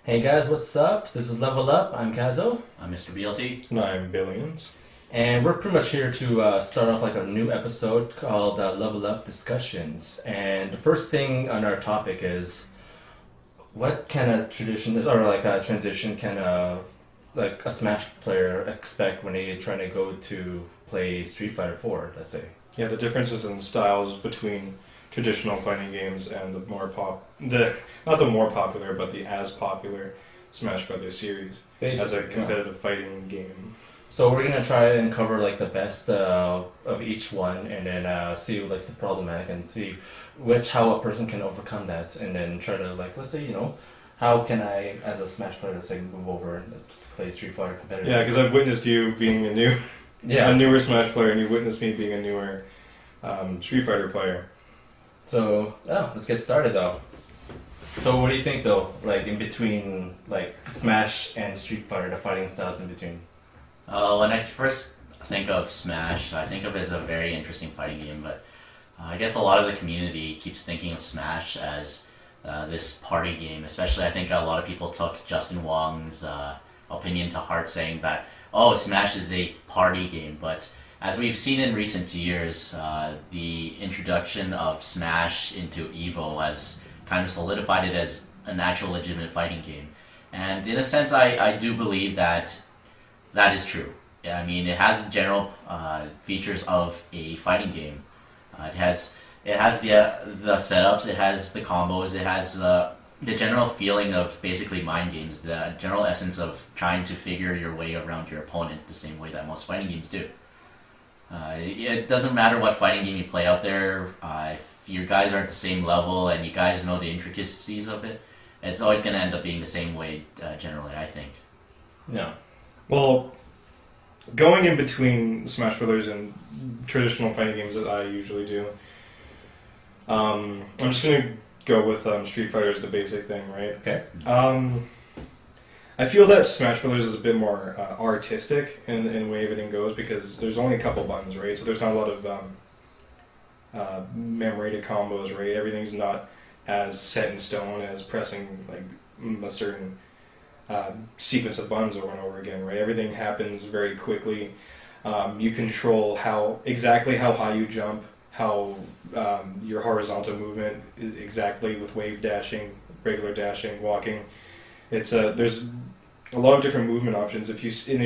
Hey guys, what's up? This is Level Up. I'm Kazo, I'm Mr. BLT. And I'm Billions. and we're pretty much here to start off like a new episode called Level Up Discussions. And the first thing on our topic is what kind of tradition or like a transition can like a Smash player expect when they trying to go to play Street Fighter 4, let's say. Yeah, the differences in styles between traditional fighting games and the not the more popular, but the as popular Smash Brothers series as a competitive fighting game. So we're gonna try and cover like the best of each one, and then see like the problematic and see how a person can overcome that, and then try to like let's say how can I as a Smash player let's say move over and play Street Fighter competitive. Yeah, because I've witnessed you being a newer Smash player, and you witnessed me being a newer Street Fighter player. So yeah, let's get started though. So what do you think though? Like in between like Smash and Street Fighter, the fighting styles in between. When I first think of Smash, I think of it as a very interesting fighting game, but I guess a lot of the community keeps thinking of Smash as this party game. Especially, I think a lot of people took Justin Wong's opinion to heart, saying that, oh, Smash is a party game. But as we've seen in recent years, the introduction of Smash into EVO has kind of solidified it as an actual legitimate fighting game. And in a sense, I do believe that is true. I mean, it has the general features of a fighting game. It has the setups, it has the combos, it has the general feeling of basically mind games, the general essence of trying to figure your way around your opponent the same way that most fighting games do. It doesn't matter what fighting game you play out there, if you guys are at the same level and you guys know the intricacies of it, it's always going to end up being the same way generally, I think. Yeah. Well, going in between Smash Brothers and traditional fighting games that I usually do, I'm just gonna go with Street Fighter as the basic thing, right? Okay. I feel that Smash Brothers is a bit more artistic in the way everything goes because there's only a couple buttons, right? So there's not a lot of memory to combos, right? Everything's not as set in stone as pressing like a certain sequence of buttons over and over again, right? Everything happens very quickly. You control exactly how high you jump, how your horizontal movement is exactly with wave dashing, regular dashing, walking. It's there's a lot of different movement options. If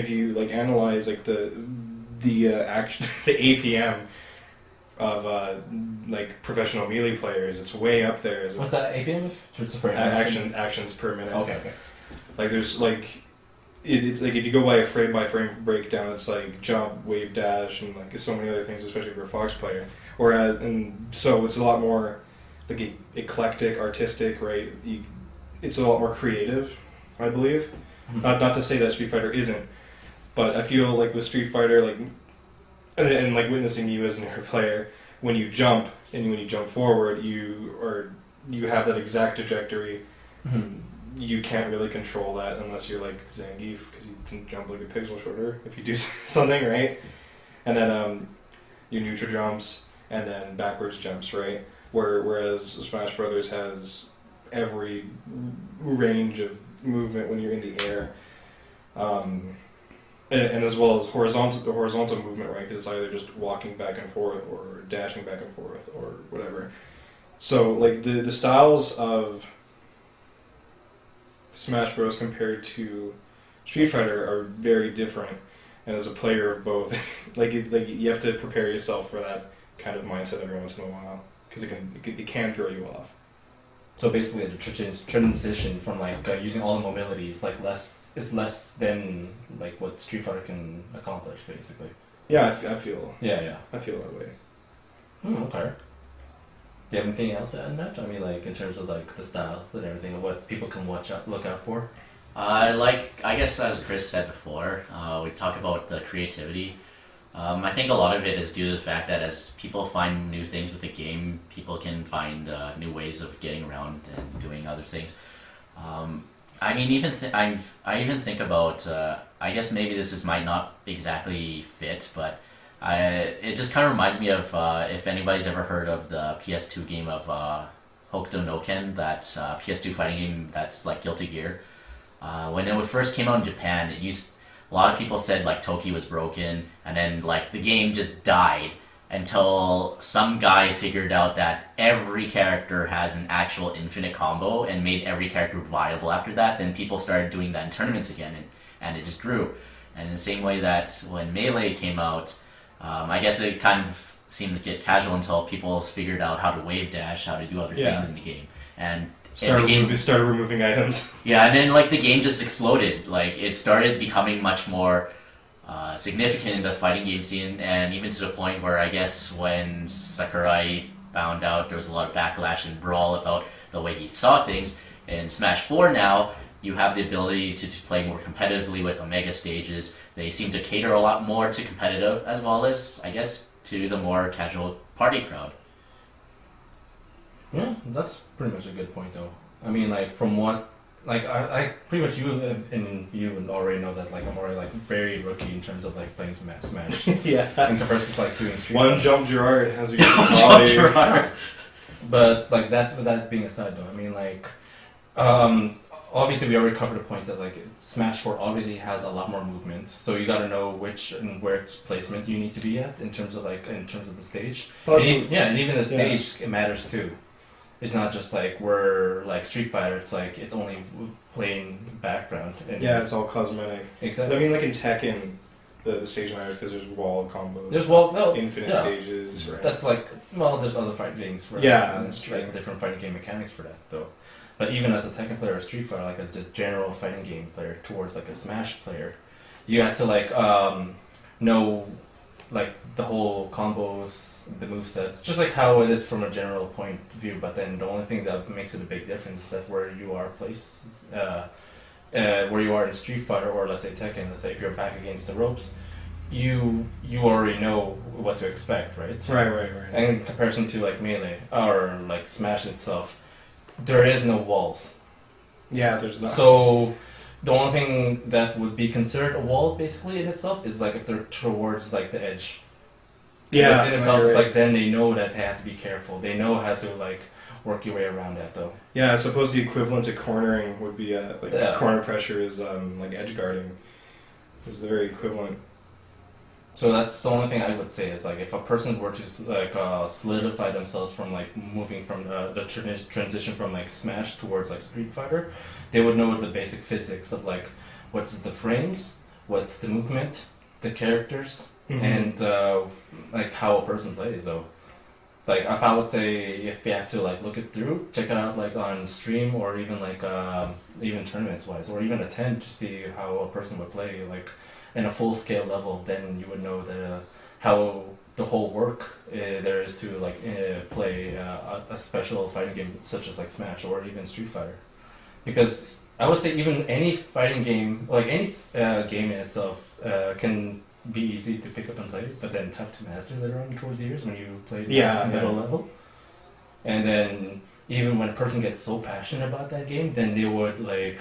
you like analyze like the action the APM of like professional melee players, it's way up there. What's that APM? It's for actions per minute. Okay. Like there's like it's like if you go by a frame breakdown, it's like jump, wave dash, and like so many other things, especially for a Fox player. And so it's a lot more like eclectic, artistic, right? It's a lot more creative, I believe. Mm-hmm. Not to say that Street Fighter isn't, but I feel like with Street Fighter, like and like witnessing you as a newer player, when you jump and when you jump forward, you have that exact trajectory. Mm-hmm. You can't really control that unless you're like Zangief, because you can jump like a pixel shorter if you do something, right? And then your neutral jumps and then backwards jumps, right? Whereas Smash Brothers has every range of movement when you're in the air, and as well as horizontal movement, right? Because it's either just walking back and forth or dashing back and forth or whatever. So like the styles of Smash Bros. Compared to Street Fighter are very different, and as a player of both, like you have to prepare yourself for that kind of mindset every once in a while because it can throw you off. So basically, the transition from like using all the mobilities is less than like what Street Fighter can accomplish, basically. Yeah, I feel. Yeah. I feel that way. Okay. Do you have anything else to add, Matt? I mean, like in terms of like the style and everything, and what people can look out for. I guess as Chris said before, we talk about the creativity. I think a lot of it is due to the fact that as people find new things with the game, people can find new ways of getting around and doing other things. I mean, I even think about. I guess maybe might not exactly fit, but it just kind of reminds me of if anybody's ever heard of the PS2 game of Hokuto no Ken, that PS2 fighting game that's like Guilty Gear. When it first came out in Japan, a lot of people said like Toki was broken, and then like the game just died until some guy figured out that every character has an actual infinite combo and made every character viable after that. Then people started doing that in tournaments again, and it just grew. And in the same way that when Melee came out, I guess it kind of seemed to get casual until people figured out how to wave dash, how to do other things in the game. And started removing items. Yeah, and then like the game just exploded. Like it started becoming much more significant in the fighting game scene, and even to the point where I guess when Sakurai found out there was a lot of backlash and brawl about the way he saw things, in Smash 4 now you have the ability to play more competitively with Omega stages. They seem to cater a lot more to competitive as well as, I guess, to the more casual party crowd. Yeah, that's pretty much a good point, though. I mean, like, from what... Like, I pretty much, you already know that, like, I'm already, like, very rookie in terms of, like, playing Smash. Yeah. In comparison to, like, doing Street One jump Gerard has a good Jump quality. Gerard. But, like, that being aside, though, I mean, like... obviously, we already covered the points that, like, Smash 4 obviously has a lot more movement. So you gotta know which and where placement you need to be at in terms of the stage. And even the stage it matters, too. It's not just like we're like Street Fighter. It's like it's only plain background. And it's all cosmetic. Exactly. I mean, like in Tekken, the stage matters because there's wall combos. There's infinite stages. Right? That's like there's other fighting games for that's true. like different fighting game mechanics for that though. But even as a Tekken player or Street Fighter, like as just general fighting game player towards like a Smash player, you have to like know like the whole combos, the movesets, just like how it is from a general point of view. But then the only thing that makes it a big difference is that where you are placed, where you are in Street Fighter or let's say Tekken. Let's say if you're back against the ropes, you already know what to expect, right? Right. And in comparison to like Melee or like Smash itself, there is no walls. Yeah, there's not. So the only thing that would be considered a wall, basically, in itself, is like if they're towards like the edge. Yeah, in itself, it's like then they know that they have to be careful. They know how to like work your way around that, though. Yeah, I suppose the equivalent to cornering would be corner pressure is like edge guarding. It's very equivalent. So that's the only thing I would say is like if a person were to like solidify themselves from like moving from the transition from like Smash towards like Street Fighter, they would know the basic physics of like what's the frames, what's the movement, the characters, and like how a person plays. Though, like if I would say if you have to like look it through, check it out like on stream or even like even tournaments wise or even attend to see how a person would play like. In a full scale level, then you would know that how the whole work there is to like play a special fighting game such as like Smash or even Street Fighter, because I would say even any fighting game, like any game in itself, can be easy to pick up and play, but then tough to master later on towards the years when you play middle level, and then. Even when a person gets so passionate about that game, then they would like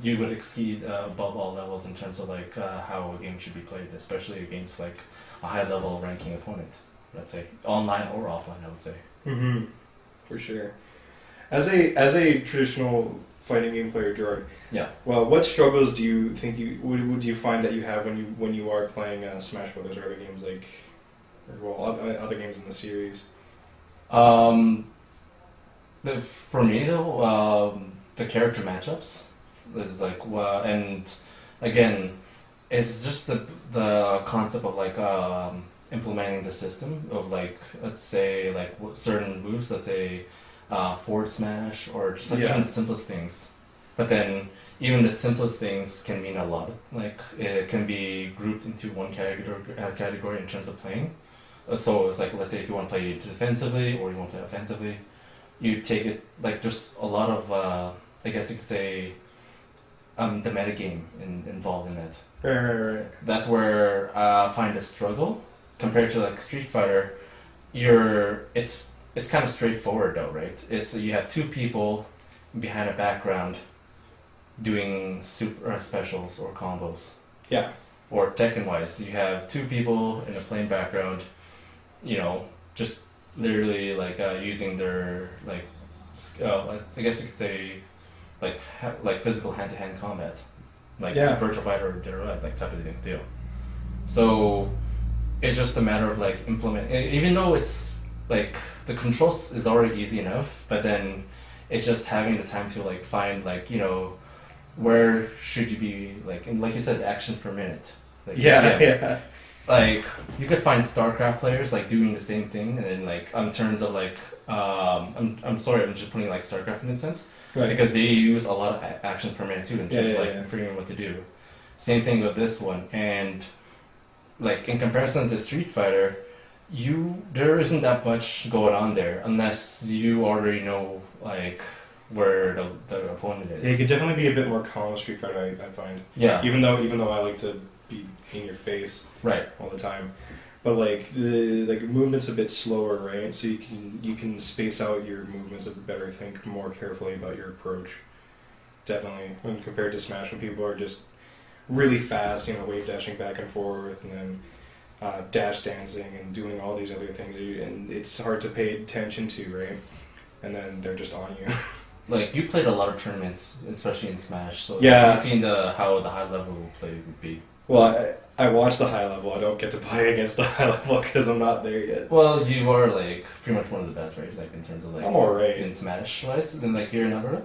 you would exceed above all levels in terms of like how a game should be played, especially against like a high level ranking opponent. Let's say online or offline, I would say. Mm-hmm. For sure. As a traditional fighting game player, Gerard. Yeah. Well, what struggles do you think would you find that you have when you are playing Smash Brothers or other games other games in the series? For me though, the character matchups is like, and again, it's just the concept of like implementing the system of like let's say like certain moves, let's say forward smash or just like even the simplest things. But then even the simplest things can mean a lot. Like it can be grouped into one category in terms of playing. So it's like let's say if you want to play defensively or you want to play offensively. You take it like just a lot of I guess you could say the metagame involved in it. Right. That's where I find a struggle compared to like Street Fighter. It's kind of straightforward though, right? It's you have two people behind a background doing super specials or combos. Yeah. Or Tekken wise, you have two people in a plain background, just literally like using their like I guess you could say like physical hand-to-hand combat, like Yeah. Virtual Fighter or like type of deal. So it's just a matter of like even though it's like the controls is already easy enough, but then it's just having the time to like find like where should you be like, and like you said, actions per minute. Like Yeah. like you could find StarCraft players like doing the same thing, and then like in terms of like I'm sorry, I'm just putting like StarCraft in this sense, Right. because they use a lot of actions per minute too in terms of like Yeah. figuring out what to do. Same thing with this one, and like in comparison to Street Fighter, there isn't that much going on there unless you already know like where the opponent is. Yeah, it could definitely be a bit more calm with Street Fighter, I find. Yeah. Even though I like to be in your face Right. all the time, but like the movement's a bit slower, right? So you can space out your movements a bit better, think more carefully about your approach. Definitely, when compared to Smash, when people are just really fast, wave dashing back and forth, and then dash dancing and doing all these other things, and it's hard to pay attention to, right? And then they're just on you. Like you played a lot of tournaments, especially in Smash. So Yeah. you've seen how the high level play would be. Well, I watch the high level. I don't get to play against the high level because I'm not there yet. Well, you are like pretty much one of the best, right? Like in terms of like I'm alright. in Smash wise. Then like you're in Alberta.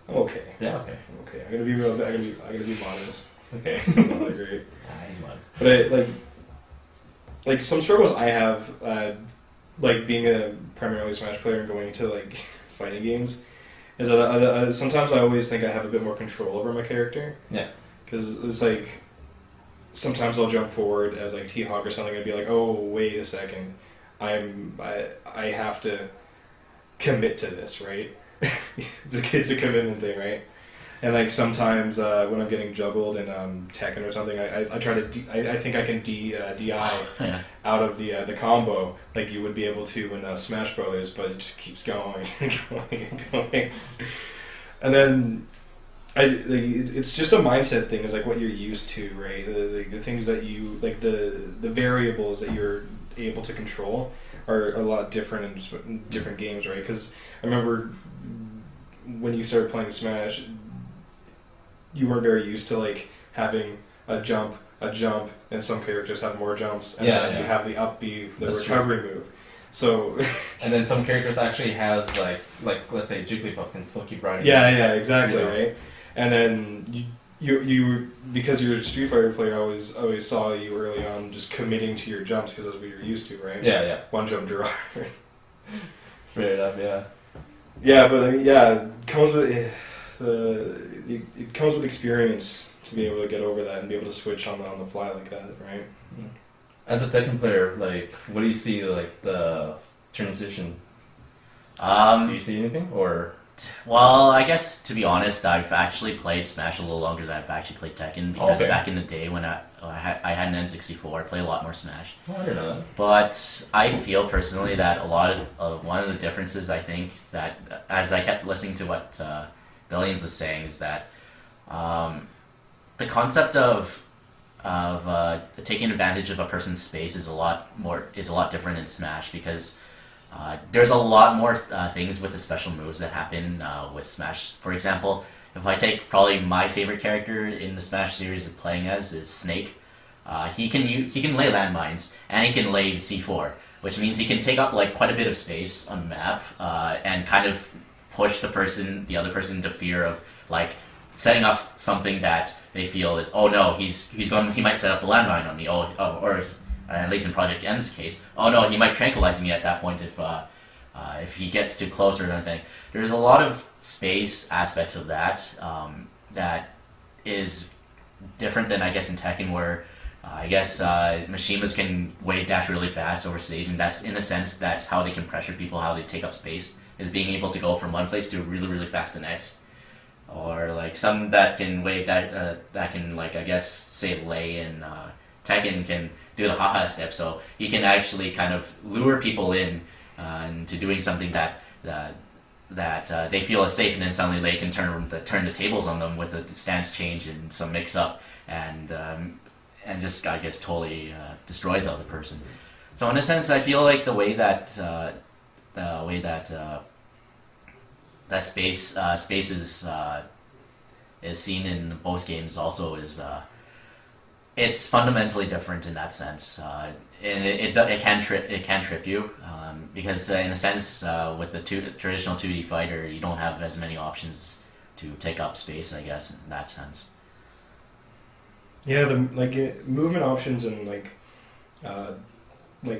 I'm okay. Yeah. Okay. I'm okay. I'm gonna be real. I'm gonna be modest. Okay. I'm not that great. He's modest. But I like some struggles I have, like being a primarily Smash player and going into like fighting games, is that sometimes I always think I have a bit more control over my character. Yeah. Because it's like sometimes I'll jump forward as like T-Hawk or something and be like, oh wait a second, I have to commit to this, right? It's a commitment thing, right? And like sometimes when I'm getting juggled in Tekken or something, I try to I think I can DI Yeah. out of the combo like you would be able to in Smash Brothers, but it just keeps going and going and going. And then it's just a mindset thing. It's like what you're used to, right? The things that you like, the variables that you're able to control are a lot different in different games, right? Because I remember when you started playing Smash, you weren't very used to like having a jump, and some characters have more jumps, and then you have the up B, the That's recovery move. So And then some characters actually has like let's say Jigglypuff can still keep riding. yeah, exactly, You know. right. And then you because you're a Street Fighter player, I always saw you early on just committing to your jumps because that's what you're used to, right? Yeah. One jump draw. Fair enough. Yeah. Yeah, but I mean, yeah, it comes with it comes with experience to be able to get over that and be able to switch on the fly like that, right? As a Tekken player, like, what do you see like the transition? Do you see anything or? Well, I guess to be honest, I've actually played Smash a little longer than I've actually played Tekken because Okay. back in the day when I had an N64, I played a lot more Smash. Oh, I didn't know that. But I feel personally that a lot of one of the differences I think that as I kept listening to what Billions was saying is that the concept of taking advantage of a person's space is a lot different in Smash because there's a lot more things with the special moves that happen with Smash. For example, if I take probably my favorite character in the Smash series of playing as is Snake. He can lay landmines and he can lay C4, which means he can take up like quite a bit of space on the map and kind of push the other person into fear of like setting off something that they feel is, oh no, he might set up the landmine on me, or at least in Project M's case, oh no, he might tranquilize me at that point if he gets too close or anything. There's a lot of space aspects of that that is different than I guess in Tekken where I guess Mishimas can wave dash really fast over stage, and that's in a sense that's how they can pressure people, how they take up space, is being able to go from one place to really really fast the next. Or like some that can wave that can like I guess say lay and Tekken can do the haha step, so you can actually kind of lure people in into doing something that they feel is safe, and then suddenly they can turn the tables on them with a stance change and some mix up and just I guess totally destroy the other person. So in a sense, I feel like the way that that space is seen in both games also is it's fundamentally different in that sense, and it can trip you, because in a sense, with the traditional 2D fighter, you don't have as many options to take up space, I guess, in that sense. Yeah, the movement options and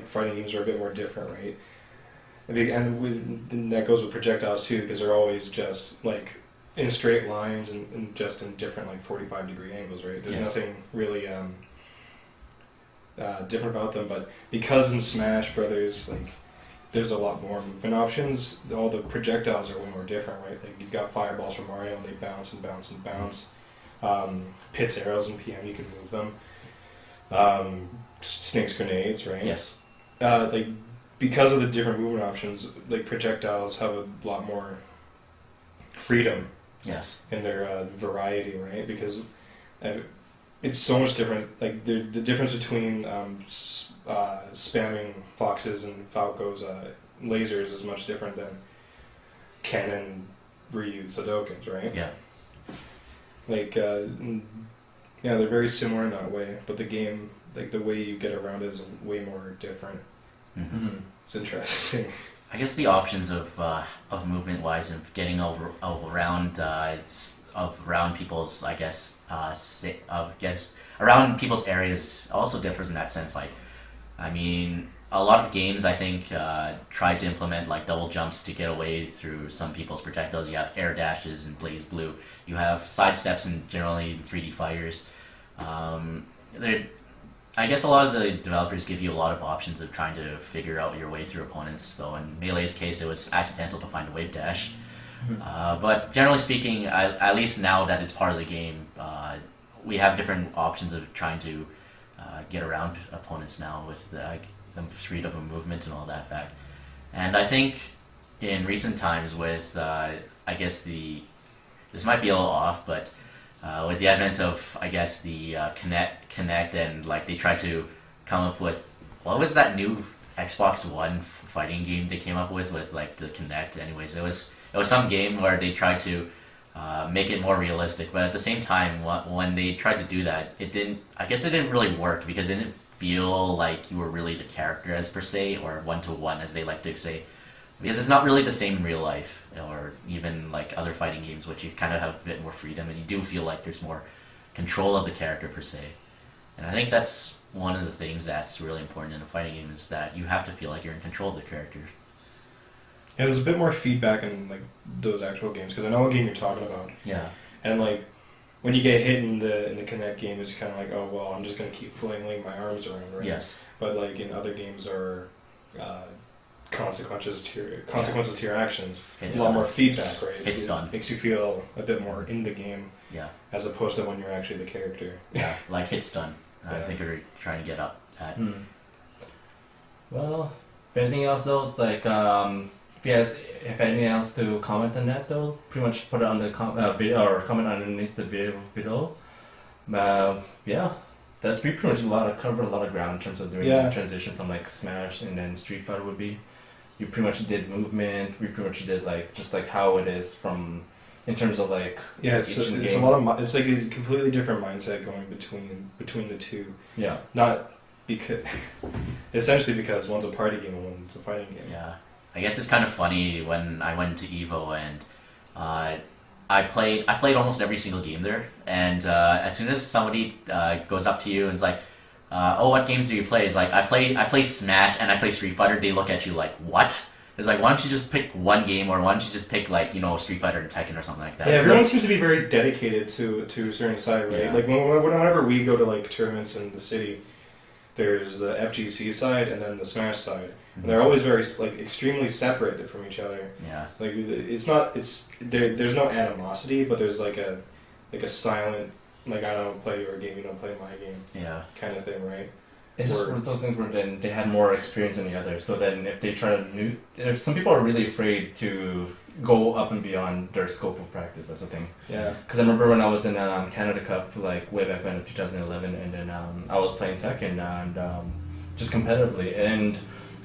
fighting games are a bit more different, right? And that goes with projectiles too, because they're always just like in straight lines and just in different 45-degree angles, right? There's nothing really different about them, but because in Smash Brothers, there's a lot more movement options, all the projectiles are way more different, right? Like you've got fireballs from Mario and they bounce and bounce and bounce. Pit's arrows in PM, you can move them. Snake's grenades, right? Yes. Because of the different movement options, projectiles have a lot more freedom. Yes. In their variety, right? Because it's so much different. The difference between spamming Fox's and Falco's lasers is much different than Ken and Ryu Sadokins, right? Yeah. They're very similar in that way, but the game, the way you get around it is way more different. Mm-hmm. It's interesting. I guess the options of movement wise of getting around people's around people's areas also differs in that sense. A lot of games I think try to implement double jumps to get away through some people's projectiles. You have air dashes in Blaze Blue. You have side steps in generally in 3D fighters. I guess a lot of the developers give you a lot of options of trying to figure out your way through opponents, though in Melee's case it was accidental to find a wave dash. Mm-hmm. But generally speaking, at least now that it's part of the game, we have different options of trying to get around opponents now with the freedom of movement and all that fact. And I think in recent times with, this might be a little off, but with the advent of, the Kinect and they tried to come up with, what was that new Xbox One fighting game they came up with the Kinect? Anyways, it was some game where they tried to make it more realistic, but at the same time, when they tried to do that, it didn't really work because it didn't feel like you were really the character as per se, or one-to-one as they like to say, because it's not really the same in real life, or even other fighting games, which you kind of have a bit more freedom and you do feel like there's more control of the character per se. And I think that's one of the things that's really important in a fighting game, is that you have to feel like you're in control of the character. Yeah, there's a bit more feedback in those actual games, because I know what game you're talking about. Yeah. And when you get hit in the Kinect game, it's kind of oh well, I'm just gonna keep flailing my arms around, right? Yes. But in other games are consequences to your actions. It's a lot more feedback, right? It's done. Makes you feel a bit more in the game. Yeah. As opposed to when you're actually the character. Yeah, hits done. I think we're trying to get up at. Well, anything else though? It's if you guys have anything else to comment on that though, pretty much put it on the video or comment underneath the video below. Yeah, that's pretty much covered a lot of ground in terms of doing the transition from Smash and then Street Fighter would be. You pretty much did movement. We pretty much did just how it is from in terms of it's a lot of it's a completely different mindset going between the two. Yeah. Not because essentially because one's a party game and one's a fighting game. Yeah. I guess it's kind of funny when I went to Evo and I played almost every single game there, and as soon as somebody goes up to you and is oh, what games do you play? It's I play Smash and I play Street Fighter. They look at you what? It's why don't you just pick one game, or why don't you just pick Street Fighter and Tekken or something like that? Yeah, everyone seems to be very dedicated to a certain side, right? Yeah. Whenever we go to tournaments in the city, there's the FGC side and then the Smash side. And they're always very extremely separate from each other. Yeah. There's no animosity, but there's a silent I don't play your game, you don't play my game. Yeah. Kind of thing, right? It's just one of those things where then they had more experience than the other. So then if they try to some people are really afraid to go up and beyond their scope of practice. That's the thing. Yeah. Because I remember when I was in Canada Cup way back when in 2011, and then I was playing Tekken and just competitively, and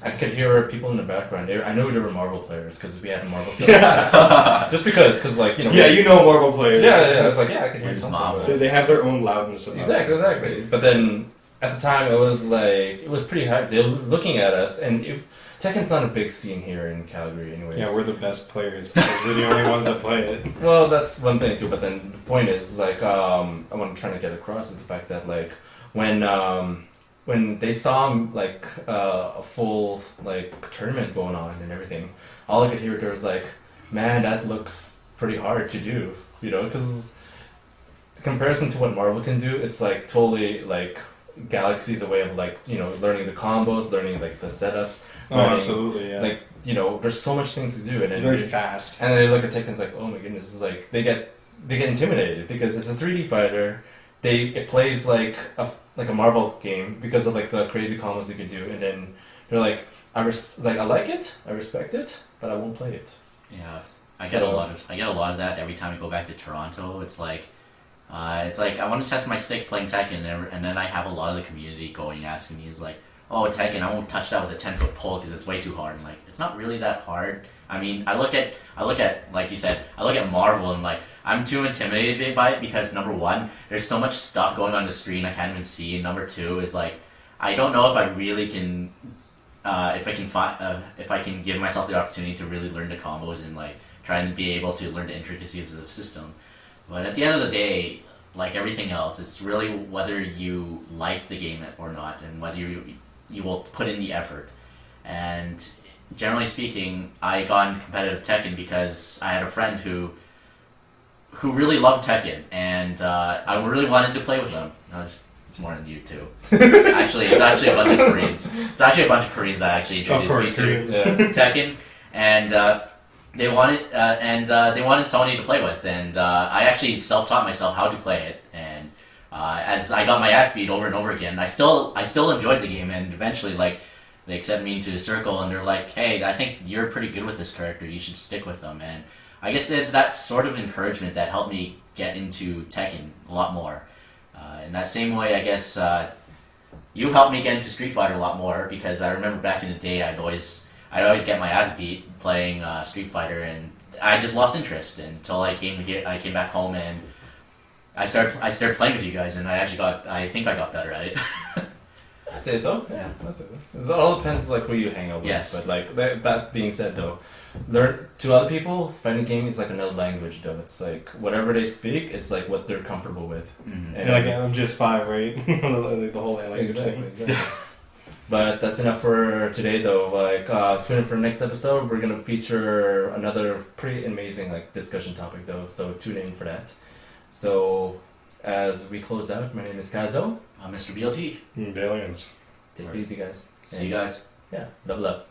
I could hear people in the background. I knew they were Marvel players because we had a Marvel stuff. Just because, like, you know. Yeah, you know Marvel players. Yeah. I was like, yeah, I could hear It's something. Marvel. But They have their own loudness. About exactly. But then at the time, it was pretty hype. They were looking at us, and Tekken's not a big scene here in Calgary, anyways. Yeah, we're the best players because we're the only ones that play it. Well, that's one thing too. But then the point is, like, what I'm trying to get across is the fact that, like, when they saw like a full like tournament going on and everything, all I could hear there was like, man, that looks pretty hard to do, you know, because the comparison to what Marvel can do, it's like totally like galaxies away of, like, you know, learning the combos, learning like the setups. Oh, learning, absolutely, yeah. Like, you know, there's so much things to do, and then very fast. and then they look at Tekken's like, oh my goodness, it's like they get intimidated because it's a 3D fighter. It plays like a Marvel game because of like the crazy combos you can do, and then they're like, I like it, I respect it, but I won't play it. Yeah, I get a lot of that every time I go back to Toronto. It's like I want to test my stick playing Tekken, and then I have a lot of the community going asking me, is like, oh, Tekken, I won't touch that with a 10-foot pole because it's way too hard. I'm like, it's not really that hard. I mean, I look at like you said, I look at Marvel and like, I'm too intimidated by it because number one, there's so much stuff going on the screen I can't even see, and number two is like, I don't know if I really can, if I can give myself the opportunity to really learn the combos and like try and be able to learn the intricacies of the system. But at the end of the day, like everything else, it's really whether you like the game or not, and whether you will put in the effort. And generally speaking, I got into competitive Tekken because I had a friend who really loved Tekken, and I really wanted to play with them. It's more than you too. It's actually a bunch of Koreans. It's actually a bunch of Koreans that actually introduced me to Tekken, and they wanted somebody to play with, and I actually self-taught myself how to play it, and as I got my ass beat over and over again, I still enjoyed the game, and eventually, like, they accepted me into the circle, and they're like, hey, I think you're pretty good with this character, you should stick with them. And I guess it's that sort of encouragement that helped me get into Tekken a lot more. In that same way, I guess you helped me get into Street Fighter a lot more, because I remember back in the day, I'd always get my ass beat playing Street Fighter, and I just lost interest until I came back home, and I started playing with you guys, and I think I got better at it. I'd say so. Yeah, that's it. It all depends like who you hang out with. Yes. But like that being said, though, learn to other people. Fighting game is like another language, though. It's like whatever they speak, it's like what they're comfortable with. Mm-hmm. And like, I'm just 5, right? The whole language. Exactly. But that's enough for today, though. Like, tune in for the next episode. We're gonna feature another pretty amazing like discussion topic, though. So tune in for that. So as we close out, my name is Kazo. Mr. BLT. Billions. Take it easy, guys. See you guys. Yeah, level up.